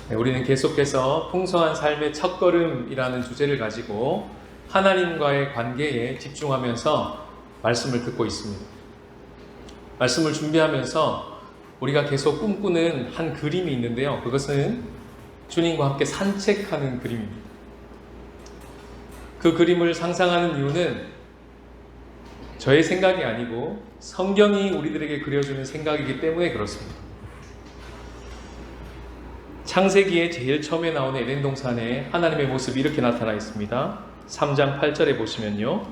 네, 우리는 계속해서 풍성한 삶의 첫걸음이라는 주제를 가지고 하나님과의 관계에 집중하면서 말씀을 듣고 있습니다. 말씀을 준비하면서 우리가 계속 꿈꾸는 한 그림이 있는데요. 그것은 주님과 함께 산책하는 그림입니다. 그 그림을 상상하는 이유는 저의 생각이 아니고 성경이 우리들에게 그려주는 생각이기 때문에 그렇습니다. 창세기에 제일 처음에 나오는 에덴 동산에 하나님의 모습이 이렇게 나타나 있습니다. 3장 8절에 보시면요.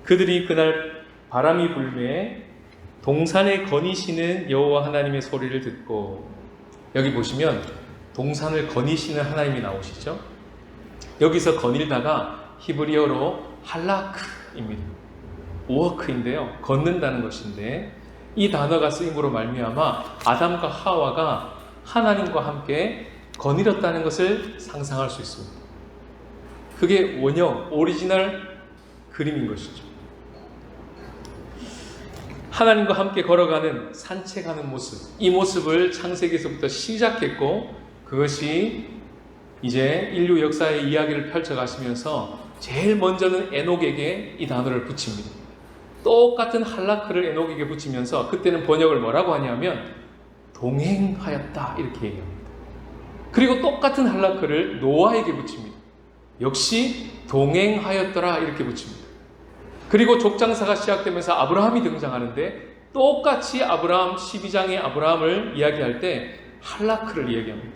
그들이 그날 바람이 불매 동산에 거니시는 여호와 하나님의 소리를 듣고, 여기 보시면 동산을 거니시는 하나님이 나오시죠. 여기서 거닐다가 히브리어로 할라크입니다. 워크인데요. 걷는다는 것인데, 이 단어가 쓰임으로 말미암아 아담과 하와가 하나님과 함께 거닐었다는 것을 상상할 수 있습니다. 그게 원형, 오리지널 그림인 것이죠. 하나님과 함께 걸어가는, 산책하는 모습, 이 모습을 창세기에서부터 시작했고, 그것이 이제 인류 역사의 이야기를 펼쳐가시면서 제일 먼저는 에녹에게 이 단어를 붙입니다. 똑같은 할라크를 에녹에게 붙이면서 그때는 번역을 뭐라고 하냐면 동행하였다 이렇게 얘기합니다. 그리고 똑같은 할라크를 노아에게 붙입니다. 역시 동행하였더라 이렇게 붙입니다. 그리고 족장사가 시작되면서 아브라함이 등장하는데 똑같이 아브라함 12장의 아브라함을 이야기할 때 할라크를 이야기합니다.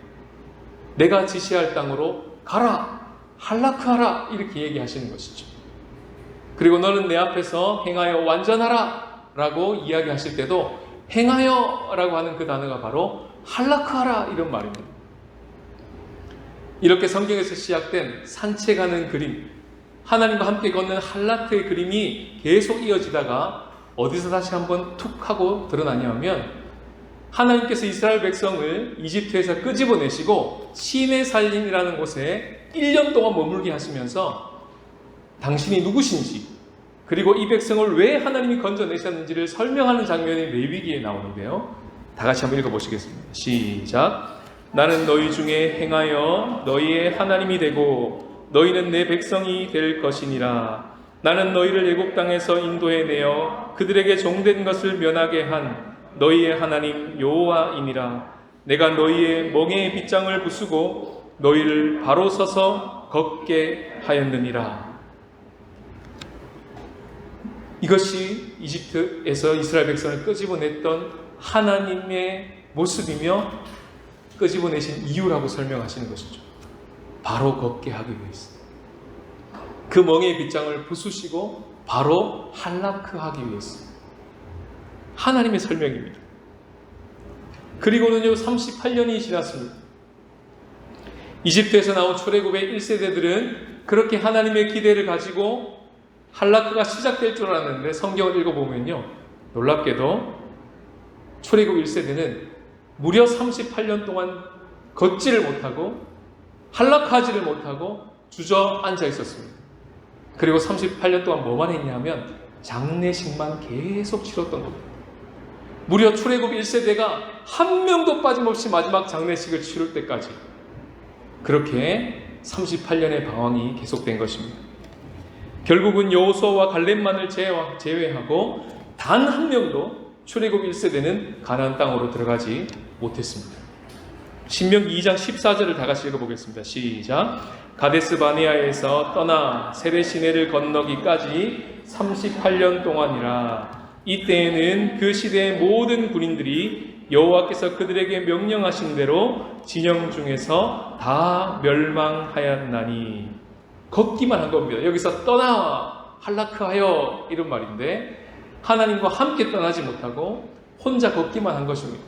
내가 지시할 땅으로 가라, 할라크하라 이렇게 얘기하시는 것이죠. 그리고 너는 내 앞에서 행하여 완전하라 라고 이야기하실 때도 행하여 라고 하는 그 단어가 바로 할라크하라 이런 말입니다. 이렇게 성경에서 시작된 산책하는 그림, 하나님과 함께 걷는 할라크의 그림이 계속 이어지다가 어디서 다시 한번 툭 하고 드러나냐면, 하나님께서 이스라엘 백성을 이집트에서 끄집어내시고 시내살림이라는 곳에 1년 동안 머물게 하시면서 당신이 누구신지, 그리고 이 백성을 왜 하나님이 건져내셨는지를 설명하는 장면이 레위기에 나오는데요. 다 같이 한번 읽어보시겠습니다. 시작. 나는 너희 중에 행하여 너희의 하나님이 되고 너희는 내 백성이 될 것이니라. 나는 너희를 애굽 땅에서 인도해내어 그들에게 종된 것을 면하게 한 너희의 하나님 여호와이니라. 내가 너희의 멍에의 빗장을 부수고 너희를 바로 서서 걷게 하였느니라. 이것이 이집트에서 이스라엘 백성을 끄집어냈던 하나님의 모습이며 끄집어내신 이유라고 설명하시는 것이죠. 바로 걷게 하기 위해서. 그 멍에의 빗장을 부수시고 바로 할라크하기 위해서. 하나님의 설명입니다. 그리고는요, 38년이 지났습니다. 이집트에서 나온 출애굽의 1세대들은 그렇게 하나님의 기대를 가지고 할라크가 시작될 줄 알았는데, 성경을 읽어보면요, 놀랍게도 출애굽 1세대는 무려 38년 동안 걷지를 못하고 할라크하지를 못하고 주저앉아 있었습니다. 그리고 38년 동안 뭐만 했냐면 장례식만 계속 치렀던 겁니다. 무려 출애굽 1세대가 한 명도 빠짐없이 마지막 장례식을 치를 때까지 그렇게 38년의 방황이 계속된 것입니다. 결국은 여호수아와 갈렙만을 제외하고 단 한 명도 출애굽 1세대는 가나안 땅으로 들어가지 못했습니다. 신명기 2장 14절을 다 같이 읽어보겠습니다. 시작. 가데스 바네아에서 떠나 세레 시내를 건너기까지 38년 동안이라. 이때에는 그 시대의 모든 군인들이 여호와께서 그들에게 명령하신 대로 진영 중에서 다 멸망하였나니. 걷기만 한 겁니다. 여기서 떠나, 할라크하여 이런 말인데, 하나님과 함께 떠나지 못하고 혼자 걷기만 한 것입니다.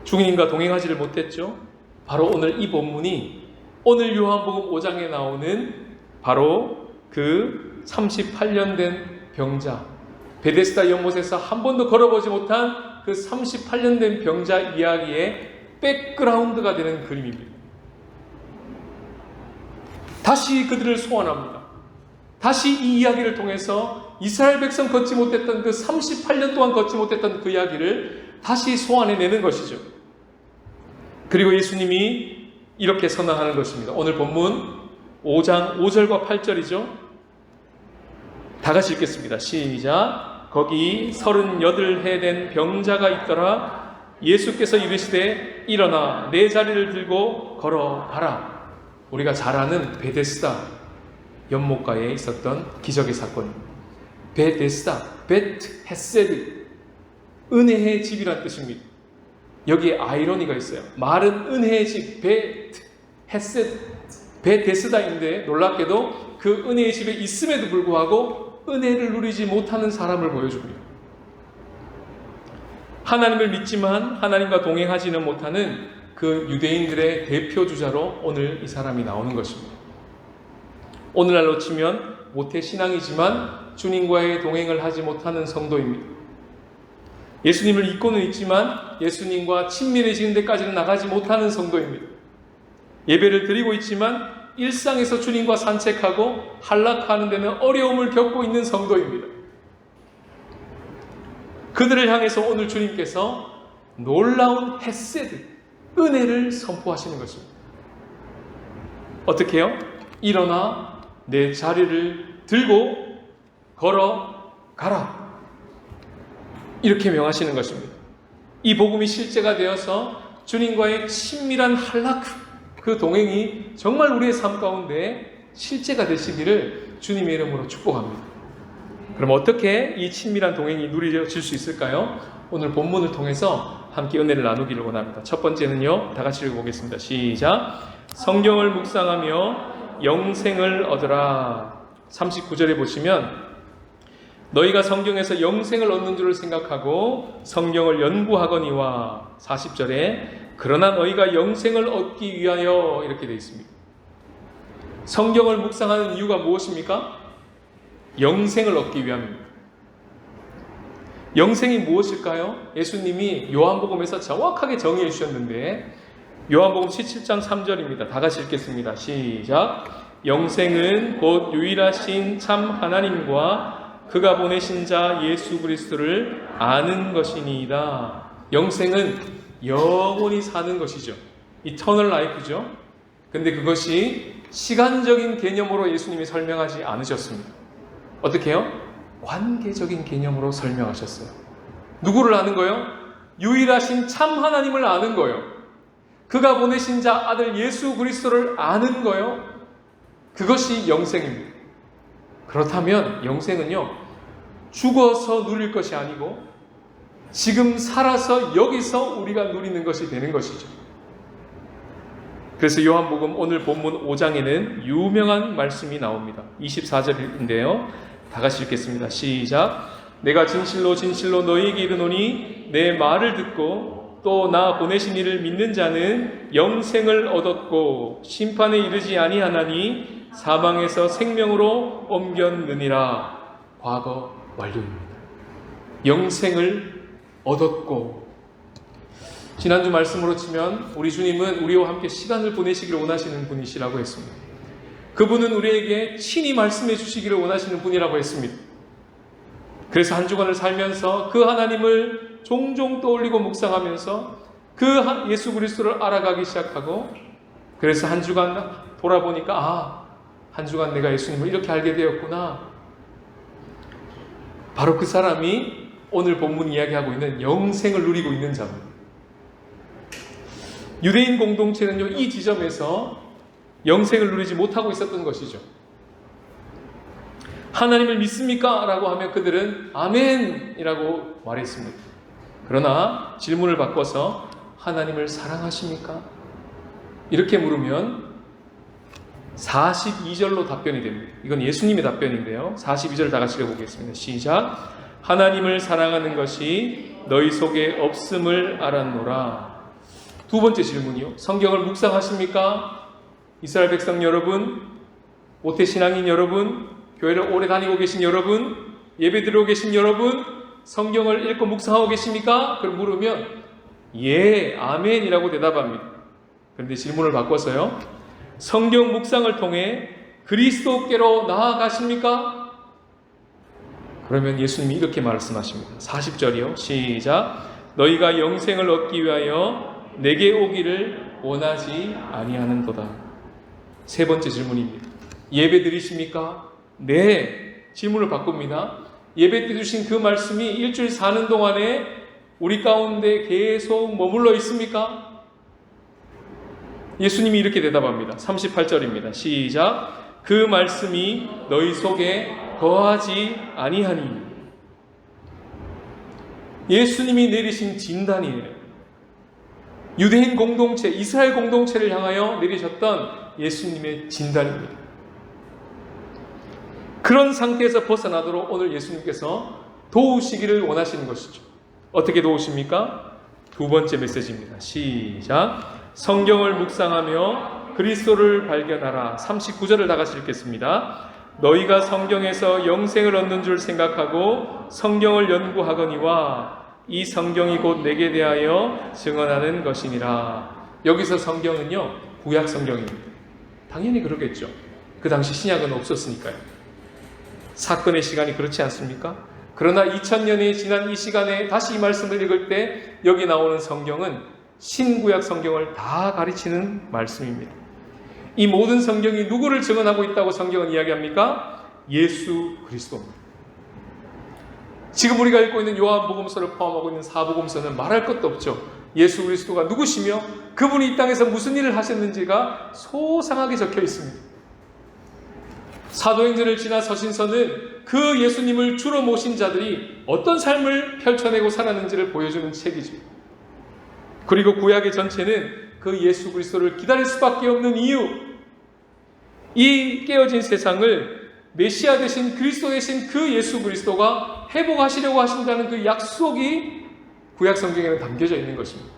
주님과 동행하지를 못했죠. 바로 오늘 이 본문이 오늘 요한복음 5장에 나오는 바로 그 38년 된 병자, 베데스다 연못에서 한 번도 걸어보지 못한 그 38년 된 병자 이야기의 백그라운드가 되는 그림입니다. 다시 그들을 소환합니다. 다시 이 이야기를 통해서 이스라엘 백성 걷지 못했던 그 38년 동안 걷지 못했던 그 이야기를 다시 소환해내는 것이죠. 그리고 예수님이 이렇게 선언하는 것입니다. 오늘 본문 5장 5절과 8절이죠. 다 같이 읽겠습니다. 시작. 거기 38해 된 병자가 있더라. 예수께서 이르시되 일어나 내 자리를 들고 걸어가라. 우리가 잘 아는 베데스다 연못가에 있었던 기적의 사건입니다. 베데스다, 베트 헤세드, 은혜의 집이란 뜻입니다. 여기에 아이러니가 있어요. 말은 은혜의 집, 베트 헤세드, 베데스다인데 놀랍게도 그 은혜의 집에 있음에도 불구하고 은혜를 누리지 못하는 사람을 보여줍니다. 하나님을 믿지만 하나님과 동행하지는 못하는 그 유대인들의 대표주자로 오늘 이 사람이 나오는 것입니다. 오늘날로 치면 모태신앙이지만 주님과의 동행을 하지 못하는 성도입니다. 예수님을 잊고는 있지만 예수님과 친밀해지는 데까지는 나가지 못하는 성도입니다. 예배를 드리고 있지만 일상에서 주님과 산책하고 한락하는 데는 어려움을 겪고 있는 성도입니다. 그들을 향해서 오늘 주님께서 놀라운 헤세드, 은혜를 선포하시는 것입니다. 어떻게 해요? 일어나 내 자리를 들고 걸어가라. 이렇게 명하시는 것입니다. 이 복음이 실제가 되어서 주님과의 친밀한 한락, 그 동행이 정말 우리의 삶 가운데 실제가 되시기를 주님의 이름으로 축복합니다. 그럼 어떻게 이 친밀한 동행이 누려질 수 있을까요? 오늘 본문을 통해서 함께 은혜를 나누기를 원합니다. 첫 번째는요, 다 같이 읽어보겠습니다. 시작. 성경을 묵상하며 영생을 얻으라. 39절에 보시면 너희가 성경에서 영생을 얻는 줄을 생각하고 성경을 연구하거니와 40절에 그러나 너희가 영생을 얻기 위하여 이렇게 되어 있습니다. 성경을 묵상하는 이유가 무엇입니까? 영생을 얻기 위함입니다. 영생이 무엇일까요? 예수님이 요한복음에서 정확하게 정의해 주셨는데 요한복음 17장 3절입니다. 다 같이 읽겠습니다. 시작. 영생은 곧 유일하신 참 하나님과 그가 보내신 자 예수 그리스도를 아는 것이니이다. 영생은 영원히 사는 것이죠. 이터널 라이프죠. 근데 그것이 시간적인 개념으로 예수님이 설명하지 않으셨습니다. 어떻게 해요? 관계적인 개념으로 설명하셨어요. 누구를 아는 거예요? 유일하신 참 하나님을 아는 거예요. 그가 보내신 자 아들 예수 그리스도를 아는 거예요. 그것이 영생입니다. 그렇다면 영생은요, 죽어서 누릴 것이 아니고 지금 살아서 여기서 우리가 누리는 것이 되는 것이죠. 그래서 요한복음 오늘 본문 5장에는 유명한 말씀이 나옵니다. 24절인데요. 다 같이 읽겠습니다. 시작. 내가 진실로 진실로 너희에게 이르노니 내 말을 듣고 또 나 보내신 이를 믿는 자는 영생을 얻었고 심판에 이르지 아니하나니 사망에서 생명으로 옮겼느니라. 과거 완료입니다. 영생을 얻었고, 지난주 말씀으로 치면 우리 주님은 우리와 함께 시간을 보내시기를 원하시는 분이시라고 했습니다. 그분은 우리에게 친히 말씀해 주시기를 원하시는 분이라고 했습니다. 그래서 한 주간을 살면서 그 하나님을 종종 떠올리고 묵상하면서 그 예수 그리스도를 알아가기 시작하고, 그래서 한 주간 돌아보니까 한 주간 내가 예수님을 이렇게 알게 되었구나. 바로 그 사람이 오늘 본문 이야기하고 있는 영생을 누리고 있는 자입니다. 유대인 공동체는요, 이 지점에서 영생을 누리지 못하고 있었던 것이죠. 하나님을 믿습니까? 라고 하면 그들은 아멘이라고 말했습니다. 그러나 질문을 바꿔서 하나님을 사랑하십니까? 이렇게 물으면 42절로 답변이 됩니다. 이건 예수님의 답변인데요. 42절 다 같이 읽어보겠습니다. 시작. 하나님을 사랑하는 것이 너희 속에 없음을 알았노라. 두 번째 질문이요. 성경을 묵상하십니까? 이스라엘 백성 여러분, 모태신앙인 여러분, 교회를 오래 다니고 계신 여러분, 예배 드리고 계신 여러분, 성경을 읽고 묵상하고 계십니까? 그걸 물으면 예, 아멘이라고 대답합니다. 그런데 질문을 바꿔서요. 성경 묵상을 통해 그리스도께로 나아가십니까? 그러면 예수님이 이렇게 말씀하십니다. 40절이요. 시작. 너희가 영생을 얻기 위하여 내게 오기를 원하지 아니하는도다. 세 번째 질문입니다. 예배 드리십니까? 네. 질문을 바꿉니다. 예배 때 주신 그 말씀이 일주일 사는 동안에 우리 가운데 계속 머물러 있습니까? 예수님이 이렇게 대답합니다. 38절입니다. 시작. 그 말씀이 너희 속에 거하지 아니하니. 예수님이 내리신 진단이에요. 유대인 공동체, 이스라엘 공동체를 향하여 내리셨던 예수님의 진단입니다. 그런 상태에서 벗어나도록 오늘 예수님께서 도우시기를 원하시는 것이죠. 어떻게 도우십니까? 두 번째 메시지입니다. 시작. 성경을 묵상하며 그리스도를 발견하라. 39절을 다 같이 읽겠습니다. 너희가 성경에서 영생을 얻는 줄 생각하고 성경을 연구하거니와 이 성경이 곧 내게 대하여 증언하는 것이니라. 여기서 성경은요, 구약 성경입니다. 당연히 그러겠죠. 그 당시 신약은 없었으니까요. 사건의 시간이 그렇지 않습니까? 그러나 2000년이 지난 이 시간에 다시 이 말씀을 읽을 때 여기 나오는 성경은 신구약 성경을 다 가르치는 말씀입니다. 이 모든 성경이 누구를 증언하고 있다고 성경은 이야기합니까? 예수 그리스도입니다. 지금 우리가 읽고 있는 요한복음서를 포함하고 있는 사복음서는 말할 것도 없죠. 예수 그리스도가 누구시며 그분이 이 땅에서 무슨 일을 하셨는지가 소상하게 적혀 있습니다. 사도행전을 지나 서신서는 그 예수님을 주로 모신 자들이 어떤 삶을 펼쳐내고 살았는지를 보여주는 책이죠. 그리고 구약의 전체는 그 예수 그리스도를 기다릴 수밖에 없는 이유, 이 깨어진 세상을 메시아 되신 그리스도 되신 그 예수 그리스도가 회복하시려고 하신다는 그 약속이 구약 성경에는 담겨져 있는 것입니다.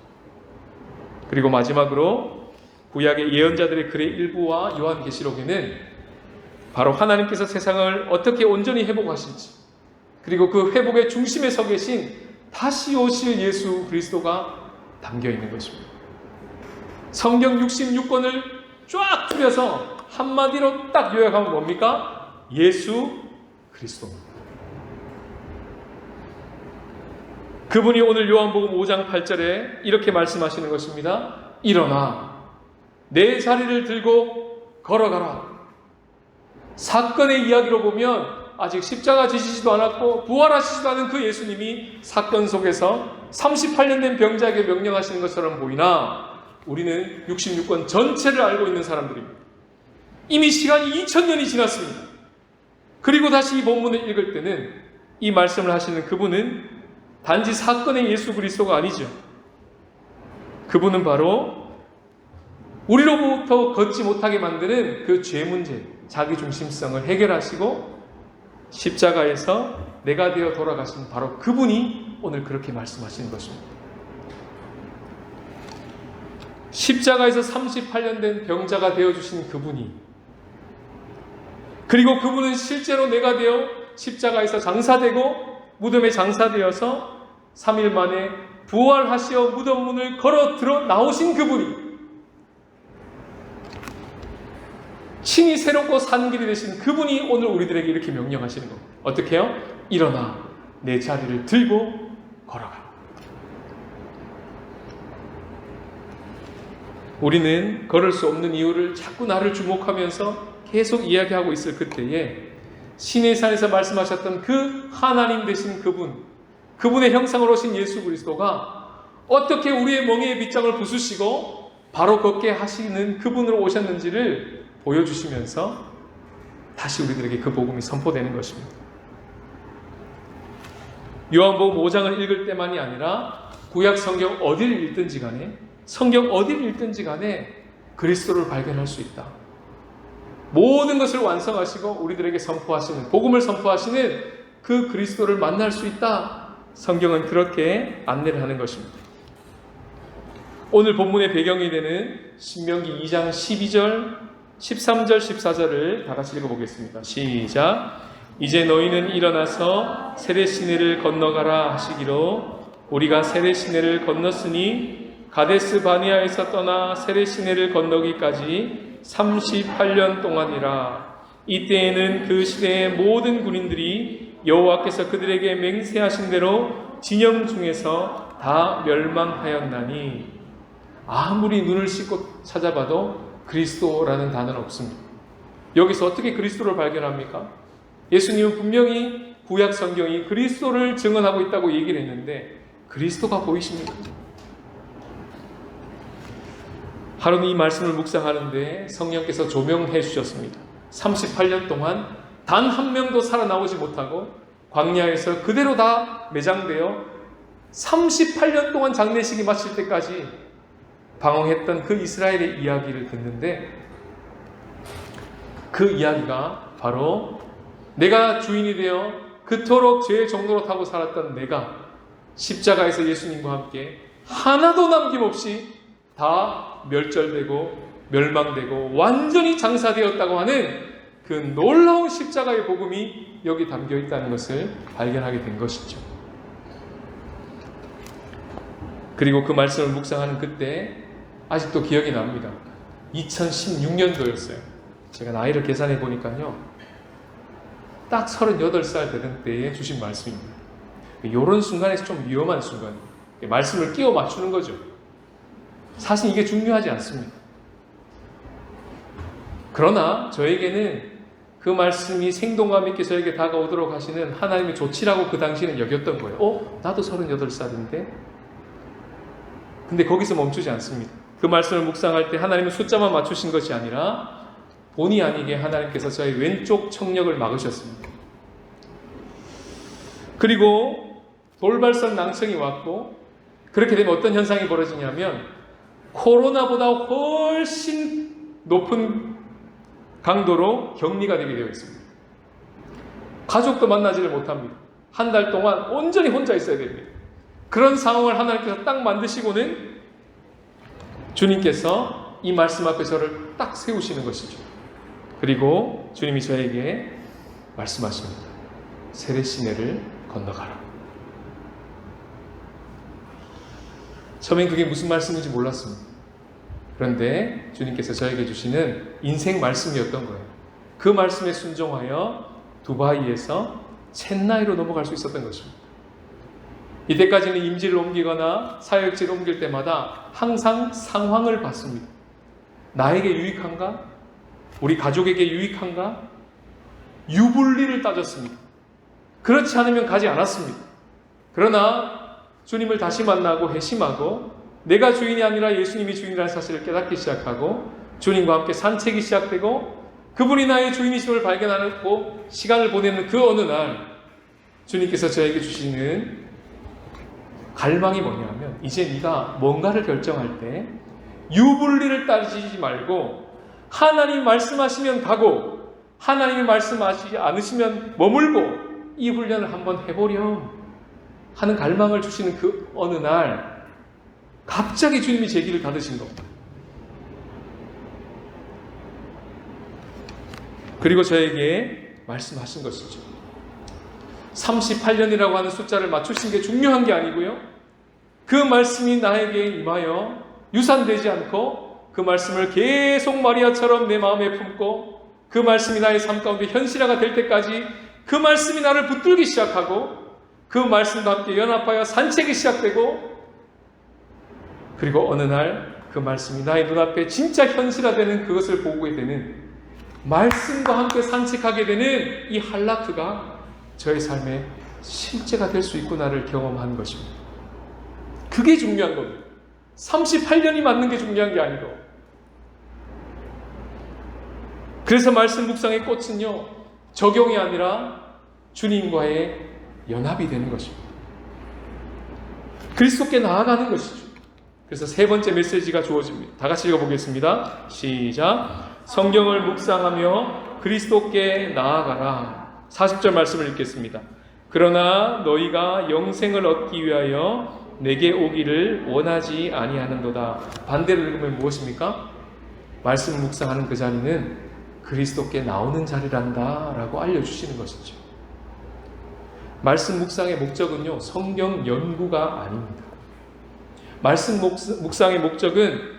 그리고 마지막으로 구약의 예언자들의 글의 일부와 요한계시록에는 바로 하나님께서 세상을 어떻게 온전히 회복하실지, 그리고 그 회복의 중심에 서 계신 다시 오실 예수 그리스도가 담겨 있는 것입니다. 성경 66권을 쫙 줄여서 한마디로 딱 요약하면 뭡니까? 예수 그리스도입니다. 그분이 오늘 요한복음 5장 8절에 이렇게 말씀하시는 것입니다. 일어나 내 자리를 들고 걸어가라. 사건의 이야기로 보면 아직 십자가 지시지도 않았고 부활하시지도 않은 그 예수님이 사건 속에서 38년 된 병자에게 명령하시는 것처럼 보이나 우리는 66권 전체를 알고 있는 사람들입니다. 이미 시간이 2000년이 지났습니다. 그리고 다시 이 본문을 읽을 때는 이 말씀을 하시는 그분은 단지 사건의 예수 그리스도가 아니죠. 그분은 바로 우리로부터 걷지 못하게 만드는 그 죄 문제, 자기중심성을 해결하시고 십자가에서 내가 되어 돌아가신 바로 그분이 오늘 그렇게 말씀하시는 것입니다. 십자가에서 38년 된 병자가 되어주신 그분이, 그리고 그분은 실제로 내가 되어 십자가에서 장사되고 무덤에 장사되어서 3일 만에 부활하시어 무덤 문을 걸어 들어 나오신 그분이 신이 새롭고 산 길이 되신 그분이 오늘 우리들에게 이렇게 명령하시는 겁니다. 어떻게 해요? 일어나 내 자리를 들고 걸어가. 우리는 걸을 수 없는 이유를 자꾸 나를 주목하면서 계속 이야기하고 있을 그때에 신의 산에서 말씀하셨던 그 하나님 되신 그분, 그분의 형상으로 오신 예수 그리스도가 어떻게 우리의 멍에의 빗장을 부수시고 바로 걷게 하시는 그분으로 오셨는지를 보여주시면서 다시 우리들에게 그 복음이 선포되는 것입니다. 요한복음 5장을 읽을 때만이 아니라 구약 성경 어디를 읽든지 간에, 성경 어디를 읽든지 간에 그리스도를 발견할 수 있다. 모든 것을 완성하시고 우리들에게 선포하시는, 복음을 선포하시는 그 그리스도를 만날 수 있다. 성경은 그렇게 안내를 하는 것입니다. 오늘 본문의 배경이 되는 신명기 2장 12절 13절 14절을 다 같이 읽어보겠습니다. 시작. 이제 너희는 일어나서 세례 시내를 건너가라 하시기로 우리가 세례 시내를 건넜으니 가데스 바네아에서 떠나 세례 시내를 건너기까지 38년 동안이라. 이때에는 그 시대의 모든 군인들이 여호와께서 그들에게 맹세하신 대로 진영 중에서 다 멸망하였나니. 아무리 눈을 씻고 찾아봐도 그리스도라는 단어는 없습니다. 여기서 어떻게 그리스도를 발견합니까? 예수님은 분명히 구약 성경이 그리스도를 증언하고 있다고 얘기를 했는데 그리스도가 보이십니까? 하루는 이 말씀을 묵상하는데 성령께서 조명해 주셨습니다. 38년 동안 단 한 명도 살아나오지 못하고 광야에서 그대로 다 매장되어 38년 동안 장례식이 마칠 때까지 방황했던 그 이스라엘의 이야기를 듣는데 그 이야기가 바로 내가 주인이 되어 그토록 죄의 종로로 타고 살았던 내가 십자가에서 예수님과 함께 하나도 남김없이 다 멸절되고 멸망되고 완전히 장사되었다고 하는 그 놀라운 십자가의 복음이 여기 담겨 있다는 것을 발견하게 된 것이죠. 그리고 그 말씀을 묵상하는 그때 아직도 기억이 납니다. 2016년도였어요. 제가 나이를 계산해 보니까요. 딱 38살 되던 때에 주신 말씀입니다. 이런 순간에서 좀 위험한 순간. 말씀을 끼워 맞추는 거죠. 사실 이게 중요하지 않습니다. 그러나 저에게는 그 말씀이 생동감 있게 저에게 다가오도록 하시는 하나님의 조치라고 그 당시에는 여겼던 거예요. 나도 38살인데? 근데 거기서 멈추지 않습니다. 그 말씀을 묵상할 때 하나님은 숫자만 맞추신 것이 아니라 본의 아니게 하나님께서 저의 왼쪽 청력을 막으셨습니다. 그리고 돌발성 낭청이 왔고 그렇게 되면 어떤 현상이 벌어지냐면 코로나보다 훨씬 높은 강도로 격리가 되게 되어 있습니다. 가족도 만나지를 못합니다. 한 달 동안 온전히 혼자 있어야 됩니다. 그런 상황을 하나님께서 딱 만드시고는 주님께서 이 말씀 앞에 저를 딱 세우시는 것이죠. 그리고 주님이 저에게 말씀하십니다. 세례시내를 건너가라. 처음엔 그게 무슨 말씀인지 몰랐습니다. 그런데 주님께서 저에게 주시는 인생 말씀이었던 거예요. 그 말씀에 순종하여 두바이에서 첸나이로 넘어갈 수 있었던 것입니다. 이때까지는 임지를 옮기거나 사역지를 옮길 때마다 항상 상황을 봤습니다. 나에게 유익한가? 우리 가족에게 유익한가? 유불리를 따졌습니다. 그렇지 않으면 가지 않았습니다. 그러나 주님을 다시 만나고 회심하고 내가 주인이 아니라 예수님이 주인이라는 사실을 깨닫기 시작하고 주님과 함께 산책이 시작되고 그분이 나의 주인이심을 발견하고 시간을 보내는 그 어느 날 주님께서 저에게 주시는 갈망이 뭐냐면 이제 네가 뭔가를 결정할 때 유불리를 따지지 말고 하나님 말씀하시면 가고 하나님이 말씀하시지 않으시면 머물고 이 훈련을 한번 해보렴 하는 갈망을 주시는 그 어느 날 갑자기 주님이 제 길을 닫으신 겁니다. 그리고 저에게 말씀하신 것이죠. 38년이라고 하는 숫자를 맞추신 게 중요한 게 아니고요. 그 말씀이 나에게 임하여 유산되지 않고 그 말씀을 계속 마리아처럼 내 마음에 품고 그 말씀이 나의 삶 가운데 현실화가 될 때까지 그 말씀이 나를 붙들기 시작하고 그 말씀과 함께 연합하여 산책이 시작되고 그리고 어느 날 그 말씀이 나의 눈앞에 진짜 현실화되는 그것을 보게 되는 말씀과 함께 산책하게 되는 이 할라크가 저의 삶에 실제가 될 수 있구나를 경험한 것입니다. 그게 중요한 겁니다. 38년이 맞는 게 중요한 게 아니고. 그래서 말씀 묵상의 꽃은요, 적용이 아니라 주님과의 연합이 되는 것입니다. 그리스도께 나아가는 것이죠. 그래서 세 번째 메시지가 주어집니다. 다 같이 읽어보겠습니다. 시작. 성경을 묵상하며 그리스도께 나아가라. 40절 말씀을 읽겠습니다. 그러나 너희가 영생을 얻기 위하여 내게 오기를 원하지 아니하는도다. 반대로 읽으면 무엇입니까? 말씀 묵상하는 그 자리는 그리스도께 나오는 자리란다 라고 알려주시는 것이죠. 말씀 묵상의 목적은요, 성경 연구가 아닙니다. 말씀 묵상의 목적은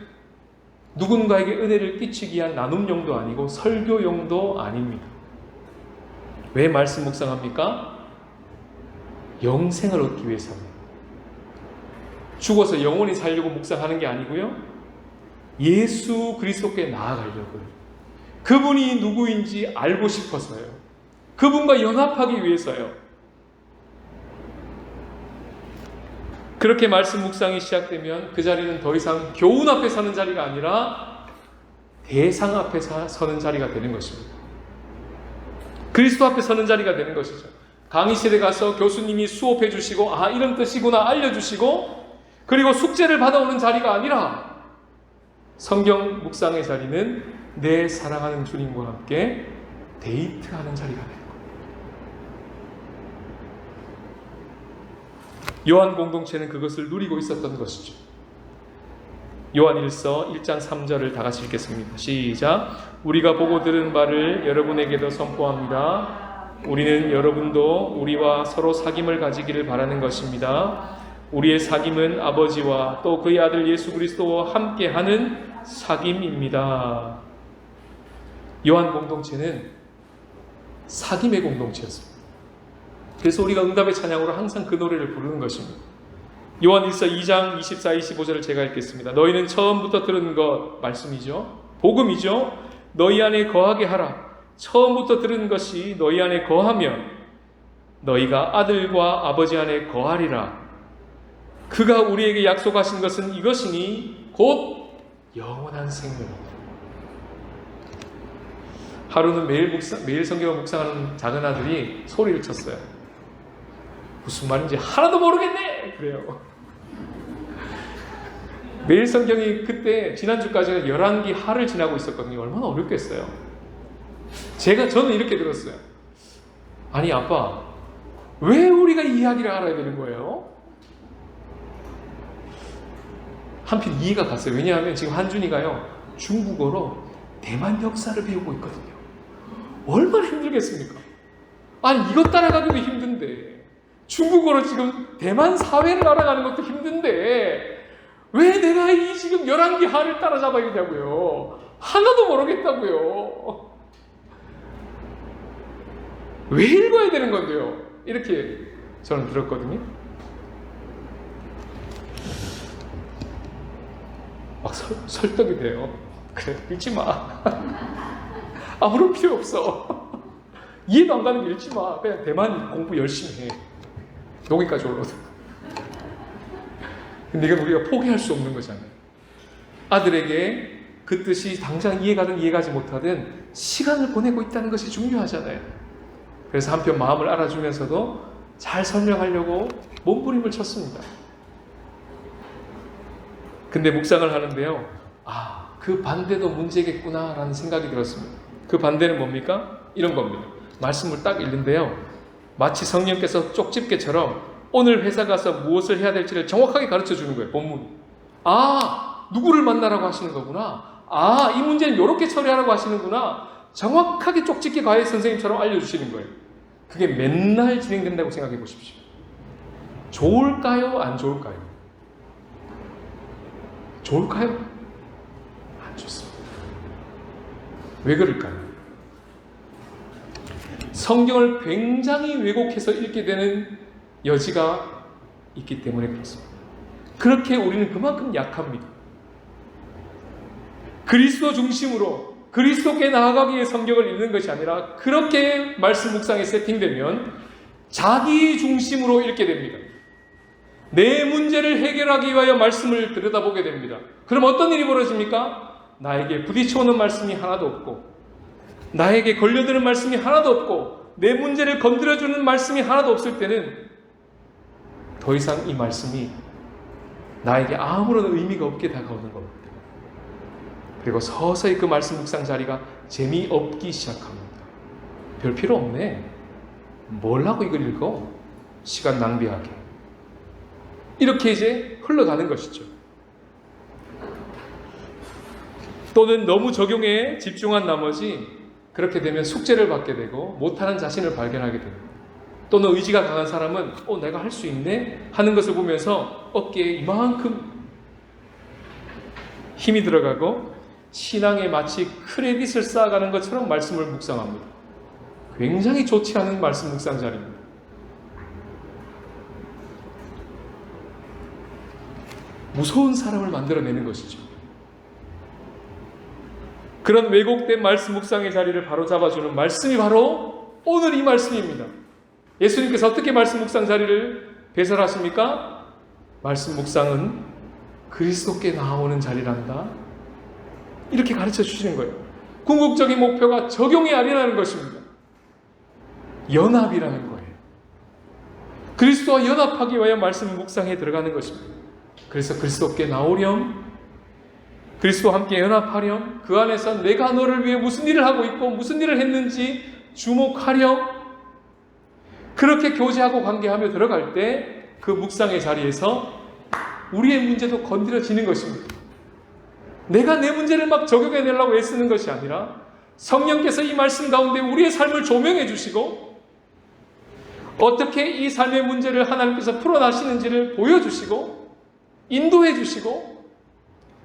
누군가에게 은혜를 끼치기 위한 나눔용도 아니고 설교용도 아닙니다. 왜 말씀 묵상합니까? 영생을 얻기 위해서입니다. 죽어서 영원히 살려고 묵상하는 게 아니고요. 예수 그리스도께 나아가려고요. 그분이 누구인지 알고 싶어서요. 그분과 연합하기 위해서요. 그렇게 말씀 묵상이 시작되면 그 자리는 더 이상 교훈 앞에 서는 자리가 아니라 대상 앞에 서는 자리가 되는 것입니다. 그리스도 앞에 서는 자리가 되는 것이죠. 강의실에 가서 교수님이 수업해 주시고 이런 뜻이구나 알려주시고 그리고 숙제를 받아오는 자리가 아니라 성경 묵상의 자리는 내 사랑하는 주님과 함께 데이트하는 자리가 되는 거예요. 요한 공동체는 그것을 누리고 있었던 것이죠. 요한일서 1장 3절을 다 같이 읽겠습니다. 시작. 우리가 보고 들은 바를 여러분에게도 선포합니다. 우리는 여러분도 우리와 서로 사귐을 가지기를 바라는 것입니다. 우리의 사귐은 아버지와 또 그의 아들 예수 그리스도와 함께하는 사귐입니다. 요한 공동체는 사귐의 공동체였습니다. 그래서 우리가 응답의 찬양으로 항상 그 노래를 부르는 것입니다. 요한일서 2장 24, 25절을 제가 읽겠습니다. 너희는 처음부터 들은 것, 말씀이죠. 복음이죠. 너희 안에 거하게 하라. 처음부터 들은 것이 너희 안에 거하면 너희가 아들과 아버지 안에 거하리라. 그가 우리에게 약속하신 것은 이것이니 곧 영원한 생명입니다. 하루는 매일 성경을 묵상하는 작은 아들이 소리를 쳤어요. 무슨 말인지 하나도 모르겠네! 그래요. 매일 성경이 그때 지난주까지는 11기 하를 지나고 있었거든요. 얼마나 어렵겠어요. 저는 이렇게 들었어요. 아니 아빠, 왜 우리가 이 이야기를 알아야 되는 거예요? 한편 이해가 갔어요. 왜냐하면 지금 한준이가요 중국어로 대만 역사를 배우고 있거든요. 얼마나 힘들겠습니까? 아니 이것 따라가기도 힘든데 중국어로 지금 대만 사회를 알아가는 것도 힘든데 왜 내가 이 지금 11기 하를 따라잡아야 되냐고요. 하나도 모르겠다고요. 왜 읽어야 되는 건데요? 이렇게 저는 들었거든요. 막 설득이 돼요. 그래, 읽지 마. 아무런 필요 없어. 이해도 안 가는 게 읽지 마. 그냥 대만 공부 열심히 해. 여기까지 올라오서. 근데 이건 우리가 포기할 수 없는 거잖아요. 아들에게 그 뜻이 당장 이해가든 이해가지 못하든 시간을 보내고 있다는 것이 중요하잖아요. 그래서 한편 마음을 알아주면서도 잘 설명하려고 몸부림을 쳤습니다. 근데 묵상을 하는데요. 그 반대도 문제겠구나 라는 생각이 들었습니다. 그 반대는 뭡니까? 이런 겁니다. 말씀을 딱 읽는데요. 마치 성령께서 쪽집게처럼 오늘 회사 가서 무엇을 해야 될지를 정확하게 가르쳐 주는 거예요. 본문이. 누구를 만나라고 하시는 거구나. 이 문제는 이렇게 처리하라고 하시는구나. 정확하게 쪽집게 과외 선생님처럼 알려주시는 거예요. 그게 맨날 진행된다고 생각해 보십시오. 좋을까요? 안 좋을까요? 좋을까요? 안 좋습니다. 왜 그럴까요? 성경을 굉장히 왜곡해서 읽게 되는 여지가 있기 때문에 그렇습니다. 그렇게 우리는 그만큼 약합니다. 그리스도 중심으로 그리스도께 나아가기 위해 성경을 읽는 것이 아니라 그렇게 말씀 묵상에 세팅되면 자기 중심으로 읽게 됩니다. 내 문제를 해결하기 위하여 말씀을 들여다보게 됩니다. 그럼 어떤 일이 벌어집니까? 나에게 부딪혀오는 말씀이 하나도 없고 나에게 걸려드는 말씀이 하나도 없고 내 문제를 건드려주는 말씀이 하나도 없을 때는 더 이상 이 말씀이 나에게 아무런 의미가 없게 다가오는 겁니다. 그리고 서서히 그 말씀 묵상 자리가 재미없기 시작합니다. 별 필요 없네. 뭘 하고 이걸 읽어? 시간 낭비하게. 이렇게 이제 흘러가는 것이죠. 또는 너무 적용에 집중한 나머지 그렇게 되면 숙제를 받게 되고 못하는 자신을 발견하게 됩니다. 또는 의지가 강한 사람은 내가 할 수 있네 하는 것을 보면서 어깨에 이만큼 힘이 들어가고 신앙에 마치 크레딧을 쌓아가는 것처럼 말씀을 묵상합니다. 굉장히 좋지 않은 말씀 묵상 자리입니다. 무서운 사람을 만들어내는 것이죠. 그런 왜곡된 말씀 묵상의 자리를 바로 잡아주는 말씀이 바로 오늘 이 말씀입니다. 예수님께서 어떻게 말씀 묵상 자리를 배설하십니까? 말씀 묵상은 그리스도께 나오는 자리란다. 이렇게 가르쳐 주시는 거예요. 궁극적인 목표가 적용이 아니라는 것입니다. 연합이라는 거예요. 그리스도와 연합하기 위하여 말씀 묵상에 들어가는 것입니다. 그래서 그리스도께 나오렴, 그리스도와 함께 연합하렴, 그 안에서 내가 너를 위해 무슨 일을 하고 있고 무슨 일을 했는지 주목하렴, 그렇게 교제하고 관계하며 들어갈 때 그 묵상의 자리에서 우리의 문제도 건드려지는 것입니다. 내가 내 문제를 막 적용해내려고 애쓰는 것이 아니라 성령께서 이 말씀 가운데 우리의 삶을 조명해 주시고 어떻게 이 삶의 문제를 하나님께서 풀어나시는지를 보여주시고 인도해 주시고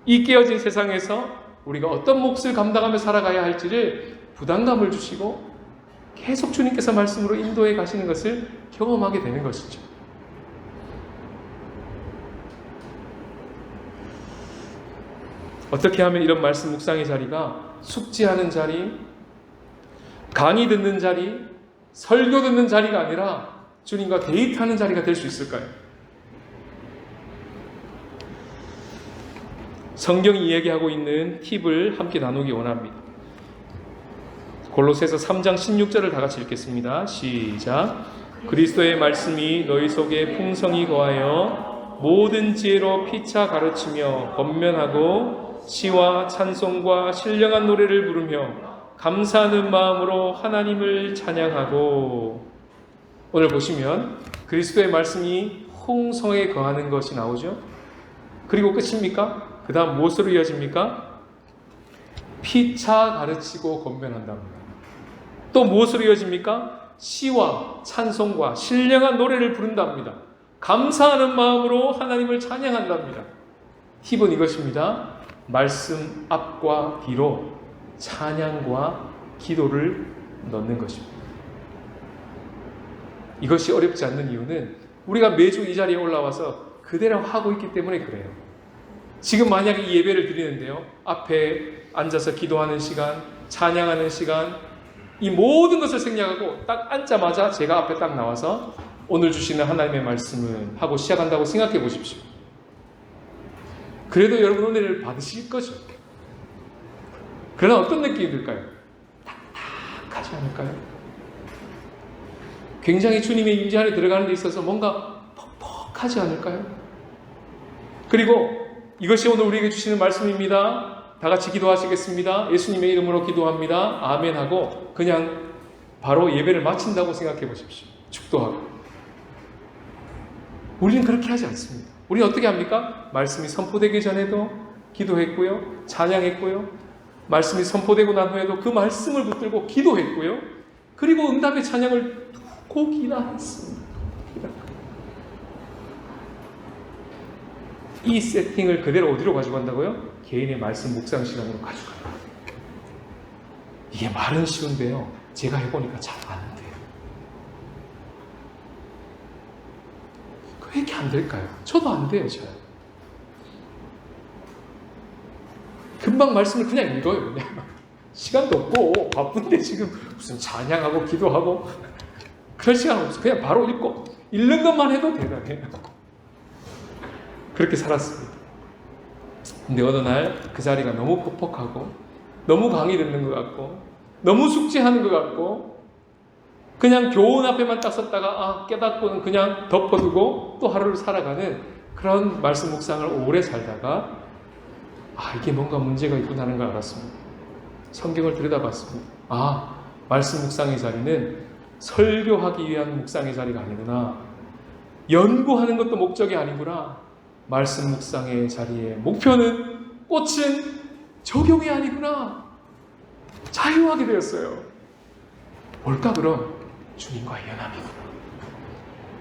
이 깨어진 세상에서 우리가 어떤 몫을 감당하며 살아가야 할지를 부담감을 주시고 계속 주님께서 말씀으로 인도해 가시는 것을 경험하게 되는 것이죠. 어떻게 하면 이런 말씀 묵상의 자리가 숙지하는 자리, 강의 듣는 자리, 설교 듣는 자리가 아니라 주님과 데이트하는 자리가 될 수 있을까요? 성경이 이야기하고 있는 팁을 함께 나누기 원합니다. 골로새서 3장 16절을 다 같이 읽겠습니다. 시작. 그리스도의 말씀이 너희 속에 풍성히 거하여 모든 지혜로 피차 가르치며 권면하고 시와 찬송과 신령한 노래를 부르며 감사하는 마음으로 하나님을 찬양하고. 오늘 보시면 그리스도의 말씀이 홍성에 거하는 것이 나오죠. 그리고 끝입니까? 그 다음 무엇으로 이어집니까? 피차 가르치고 권면한답니다. 또 무엇으로 이어집니까? 시와 찬송과 신령한 노래를 부른답니다. 감사하는 마음으로 하나님을 찬양한답니다. 팁은 이것입니다. 말씀 앞과 뒤로 찬양과 기도를 넣는 것입니다. 이것이 어렵지 않는 이유는 우리가 매주 이 자리에 올라와서 그대로 하고 있기 때문에 그래요. 지금 만약에 이 예배를 드리는데요, 앞에 앉아서 기도하는 시간, 찬양하는 시간, 이 모든 것을 생략하고 딱 앉자마자 제가 앞에 딱 나와서 오늘 주시는 하나님의 말씀을 하고 시작한다고 생각해 보십시오. 그래도 여러분 은혜를 받으실 거죠. 그러나 어떤 느낌이 들까요? 딱딱하지 않을까요? 굉장히 주님의 임재 안에 들어가는 데 있어서 뭔가 퍽퍽하지 않을까요? 그리고 이것이 오늘 우리에게 주시는 말씀입니다. 다 같이 기도하시겠습니다. 예수님의 이름으로 기도합니다. 아멘 하고 그냥 바로 예배를 마친다고 생각해 보십시오. 축도하고. 우리는 그렇게 하지 않습니다. 우리는 어떻게 합니까? 말씀이 선포되기 전에도 기도했고요. 찬양했고요. 말씀이 선포되고 난 후에도 그 말씀을 붙들고 기도했고요. 그리고 응답의 찬양을 곡이나 했습니다. 이 세팅을 그대로 어디로 가지고 간다고요? 개인의 말씀 묵상 시간으로 가져간다. 이게 말은 쉬운데요. 제가 해보니까 잘 안 돼요. 왜 이렇게 안 될까요? 저도 안 돼요, 잘. 금방 말씀을 그냥 읽어요, 그냥. 시간도 없고, 바쁜데 지금 무슨 찬양하고 기도하고, 그럴 시간 없어. 그냥 바로 읽고, 읽는 것만 해도 대단해요. 그렇게 살았습니다. 근데 어느 날 그 자리가 너무 퍽퍽하고, 너무 강의 듣는 것 같고, 너무 숙제하는 것 같고, 그냥 교훈 앞에만 딱 섰다가 깨닫고는 그냥 덮어두고 또 하루를 살아가는 그런 말씀 묵상을 오래 살다가 이게 뭔가 문제가 있구나 하는 걸 알았습니다. 성경을 들여다봤습니다. 말씀 묵상의 자리는 설교하기 위한 묵상의 자리가 아니구나. 연구하는 것도 목적이 아니구나. 말씀 묵상의 자리의 목표는, 꽃은 적용이 아니구나. 자유하게 되었어요. 뭘까 그럼? 주님과의 연합이구나.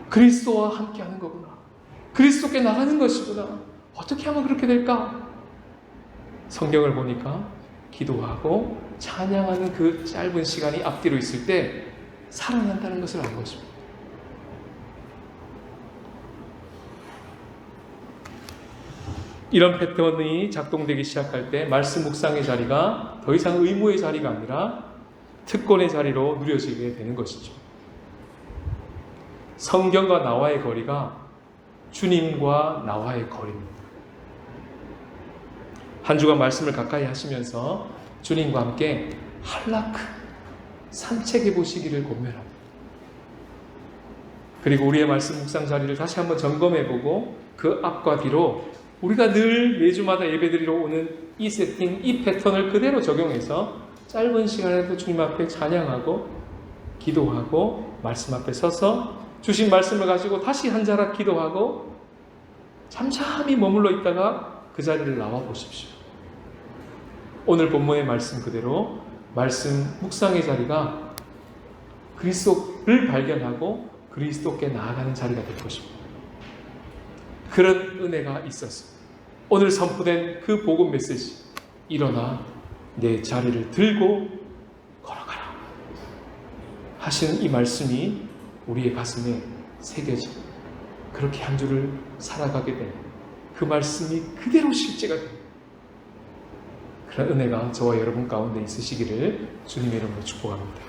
그리스도와 함께하는 거구나. 그리스도께 나가는 것이구나. 어떻게 하면 그렇게 될까? 성경을 보니까 기도하고 찬양하는 그 짧은 시간이 앞뒤로 있을 때 살아난다는 것을 알 것입니다. 이런 패턴이 작동되기 시작할 때 말씀 묵상의 자리가 더 이상 의무의 자리가 아니라 특권의 자리로 누려지게 되는 것이죠. 성경과 나와의 거리가 주님과 나와의 거리입니다. 한 주간 말씀을 가까이 하시면서 주님과 함께 한라크 산책해 보시기를 권면합니다. 그리고 우리의 말씀 묵상 자리를 다시 한번 점검해 보고 그 앞과 뒤로 우리가 늘 매주마다 예배드리러 오는 이 세팅, 이 패턴을 그대로 적용해서 짧은 시간에도 주님 앞에 찬양하고 기도하고 말씀 앞에 서서 주신 말씀을 가지고 다시 한 자락 기도하고 잠잠히 머물러 있다가 그 자리를 나와 보십시오. 오늘 본문의 말씀 그대로 말씀 묵상의 자리가 그리스도를 발견하고 그리스도께 나아가는 자리가 될 것입니다. 그런 은혜가 있었습니다. 오늘 선포된 그 복음 메시지, 일어나 내 자리를 들고 걸어가라 하신 이 말씀이 우리의 가슴에 새겨진, 그렇게 한 주를 살아가게 된 그 말씀이 그대로 실제가 됩니다. 그런 은혜가 저와 여러분 가운데 있으시기를 주님의 이름으로 축복합니다.